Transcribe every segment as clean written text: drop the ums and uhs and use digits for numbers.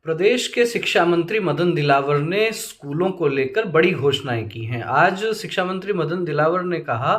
प्रदेश के शिक्षा मंत्री मदन दिलावर ने स्कूलों को लेकर बड़ी घोषणाएं की हैं। आज शिक्षा मंत्री मदन दिलावर ने कहा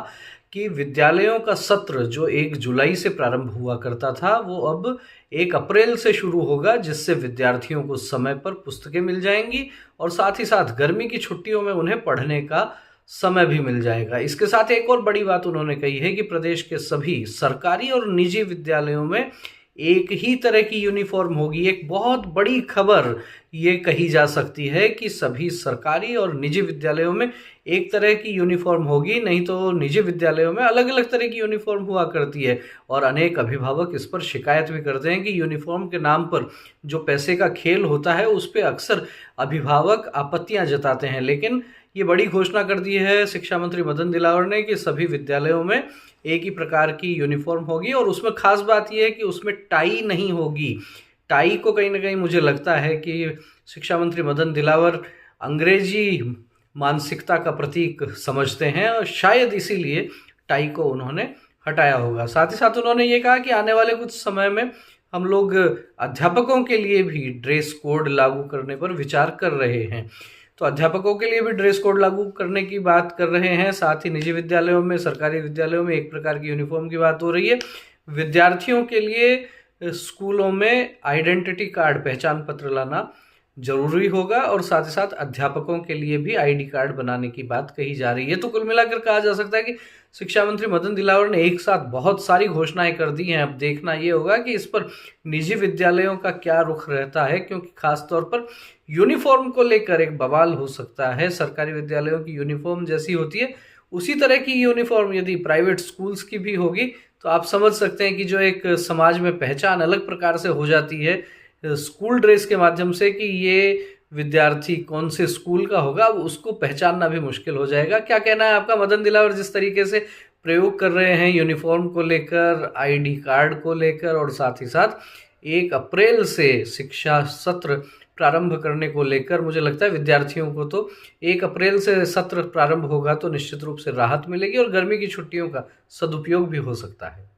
कि विद्यालयों का सत्र जो 1 जुलाई से प्रारंभ हुआ करता था वो अब 1 अप्रैल से शुरू होगा, जिससे विद्यार्थियों को समय पर पुस्तकें मिल जाएंगी और साथ ही साथ गर्मी की छुट्टियों में उन्हें पढ़ने का समय भी मिल जाएगा। इसके साथ एक और बड़ी बात उन्होंने कही है कि प्रदेश के सभी सरकारी और निजी विद्यालयों में एक ही तरह की यूनिफॉर्म होगी। एक बहुत बड़ी खबर ये कही जा सकती है कि सभी सरकारी और निजी विद्यालयों में एक तरह की यूनिफॉर्म होगी, नहीं तो निजी विद्यालयों में अलग अलग तरह की यूनिफॉर्म हुआ करती है। और अनेक अभिभावक इस पर शिकायत भी करते हैं कि यूनिफॉर्म के नाम पर जो पैसे का खेल होता है उस पर अक्सर अभिभावक आपत्तियां जताते हैं। लेकिन ये बड़ी घोषणा कर दी है शिक्षा मंत्री मदन दिलावर ने कि सभी विद्यालयों में एक ही प्रकार की यूनिफॉर्म होगी और उसमें खास बात यह है कि उसमें टाई नहीं होगी। टाई को कहीं ना कहीं मुझे लगता है कि शिक्षा मंत्री मदन दिलावर अंग्रेजी मानसिकता का प्रतीक समझते हैं और शायद इसीलिए टाई को उन्होंने हटाया होगा। साथ ही साथ उन्होंने ये कहा कि आने वाले कुछ समय में हम लोग अध्यापकों के लिए भी ड्रेस कोड लागू करने पर विचार कर रहे हैं। तो अध्यापकों के लिए भी ड्रेस कोड लागू करने की बात कर रहे हैं। साथ ही निजी विद्यालयों में, सरकारी विद्यालयों में एक प्रकार की यूनिफॉर्म की बात हो रही है। विद्यार्थियों के लिए स्कूलों में आइडेंटिटी कार्ड, पहचान पत्र लाना जरूरी होगा और साथ ही साथ अध्यापकों के लिए भी आईडी कार्ड बनाने की बात कही जा रही है। तो कुल मिलाकर कहा जा सकता है कि शिक्षा मंत्री मदन दिलावर ने एक साथ बहुत सारी घोषणाएं कर दी हैं। अब देखना ये होगा कि इस पर निजी विद्यालयों का क्या रुख रहता है, क्योंकि खास तौर पर यूनिफॉर्म को लेकर एक बवाल हो सकता है। सरकारी विद्यालयों की यूनिफॉर्म जैसी होती है उसी तरह की यूनिफॉर्म यदि प्राइवेट स्कूल्स की भी होगी तो आप समझ सकते हैं कि जो एक समाज में पहचान अलग प्रकार से हो जाती है स्कूल ड्रेस के माध्यम से कि ये विद्यार्थी कौन से स्कूल का होगा, उसको पहचानना भी मुश्किल हो जाएगा। क्या कहना है आपका? मदन दिलावर जिस तरीके से प्रयोग कर रहे हैं यूनिफॉर्म को लेकर, आईडी कार्ड को लेकर और साथ ही साथ 1 अप्रैल से शिक्षा सत्र प्रारंभ करने को लेकर, मुझे लगता है विद्यार्थियों को तो 1 अप्रैल से सत्र प्रारंभ होगा तो निश्चित रूप से राहत मिलेगी और गर्मी की छुट्टियों का सदुपयोग भी हो सकता है।